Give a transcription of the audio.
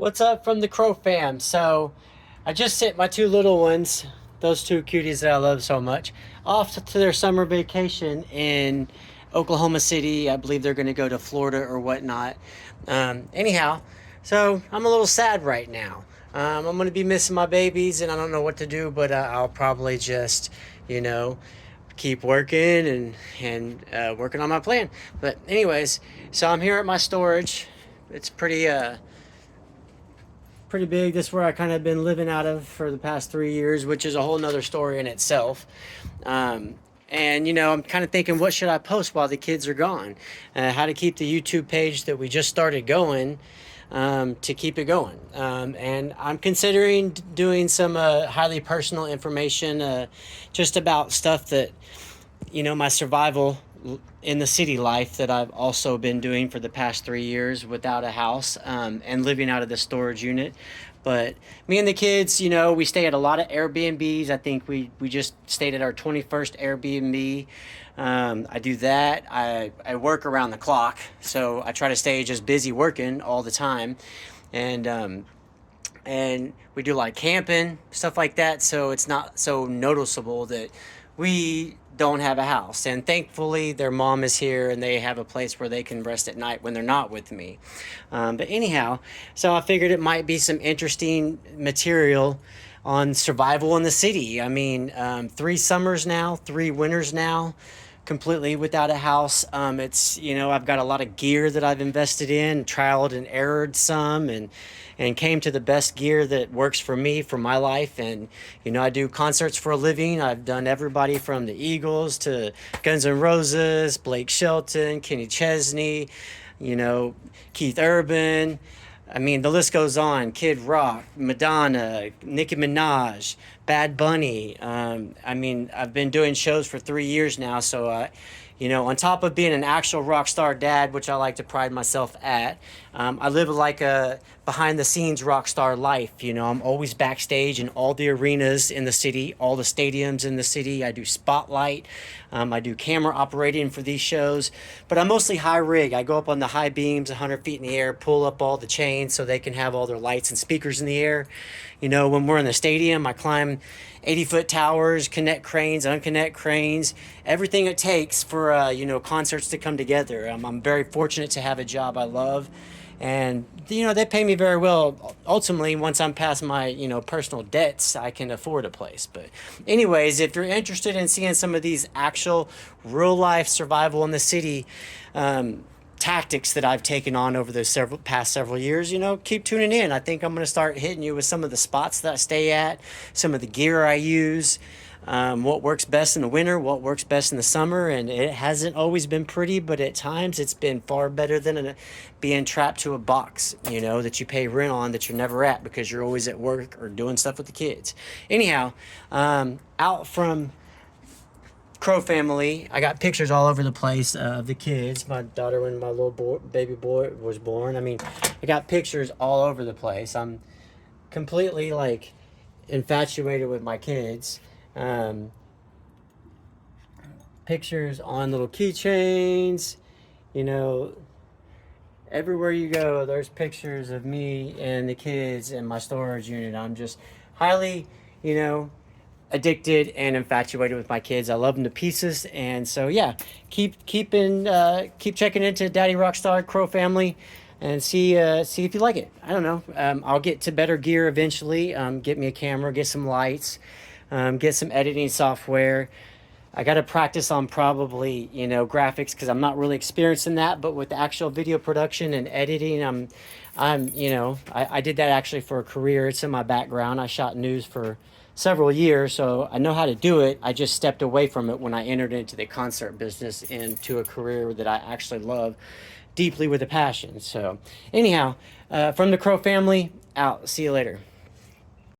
What's up from the Crow fam? So, I just sent my two little ones, those two cuties that I love so much, off to their summer vacation in Oklahoma City. I believe they're going to go to Florida or whatnot. Anyhow, so I'm a little sad right now. I'm going to be missing my babies, and I don't know what to do, but I'll probably just, you know, keep working and working on my plan. But anyways, so I'm here at my storage. It's pretty big. This is where I kind of been living out of for the past 3 years, which is a whole nother story in itself. And I'm kind of thinking, what should I post while the kids are gone? How to keep the YouTube page that we just started going, to keep it going. And I'm considering doing some highly personal information, just about stuff that, my survival in the city life that I've also been doing for the past 3 years without a house, and living out of the storage unit. But me and the kids, we stay at a lot of Airbnbs. I think we just stayed at our 21st Airbnb. I do that. I work around the clock, so I try to stay just busy working all the time. And we do like camping, stuff like that, so it's not so noticeable that we don't have a house. And thankfully their mom is here and they have a place where they can rest at night when they're not with me. But anyhow, so I figured it might be some interesting material on survival in the city. I mean, 3 summers now, 3 winters now, completely without a house. It's, I've got a lot of gear that I've invested in, trialed and errored some, and came to the best gear that works for me, for my life. And, I do concerts for a living. I've done everybody from the Eagles to Guns N' Roses, Blake Shelton, Kenny Chesney, Keith Urban. I mean, the list goes on. Kid Rock, Madonna, Nicki Minaj, Bad Bunny. I mean, I've been doing shows for 3 years now, so on top of being an actual rock star dad, which I like to pride myself at, I live like a behind the scenes rock star life. I'm always backstage in all the arenas in the city, all the stadiums in the city. I do spotlight. I do camera operating for these shows, but I'm mostly high rig. I go up on the high beams, 100 feet in the air, pull up all the chains so they can have all their lights and speakers in the air. When we're in the stadium, I climb 80-foot towers, connect cranes, unconnect cranes, everything it takes for, concerts to come together. I'm very fortunate to have a job I love. And, they pay me very well. Ultimately, once I'm past my, personal debts, I can afford a place. But anyways, if you're interested in seeing some of these actual real life survival in the city, tactics that I've taken on over the past several years, keep tuning in. I think I'm going to start hitting you with some of the spots that I stay at, some of the gear I use, what works best in the winter, what works best in the summer. And it hasn't always been pretty, but at times it's been far better than being trapped to a box, that you pay rent on, that you're never at because you're always at work or doing stuff with the kids. Anyhow, out from Crow family, I got pictures all over the place of the kids. My daughter, when my baby boy was born. I mean, I got pictures all over the place. I'm completely infatuated with my kids. Pictures on little keychains, everywhere you go, there's pictures of me and the kids in my storage unit. I'm just highly, addicted and infatuated with my kids. I love them to pieces. And so, yeah, keep checking into Daddy Rockstar Crow family and see if you like it. I don't know. I'll get to better gear eventually. Get me a camera, get some lights, get some editing software. I got to practice on probably, graphics, because I'm not really experienced in that. But with the actual video production and editing, I did that actually for a career. It's in my background. I shot news for several years, so I know how to do it. I just stepped away from it when I entered into the concert business, into a career that I actually love deeply with a passion. So anyhow, from the Crow family, out. See you later.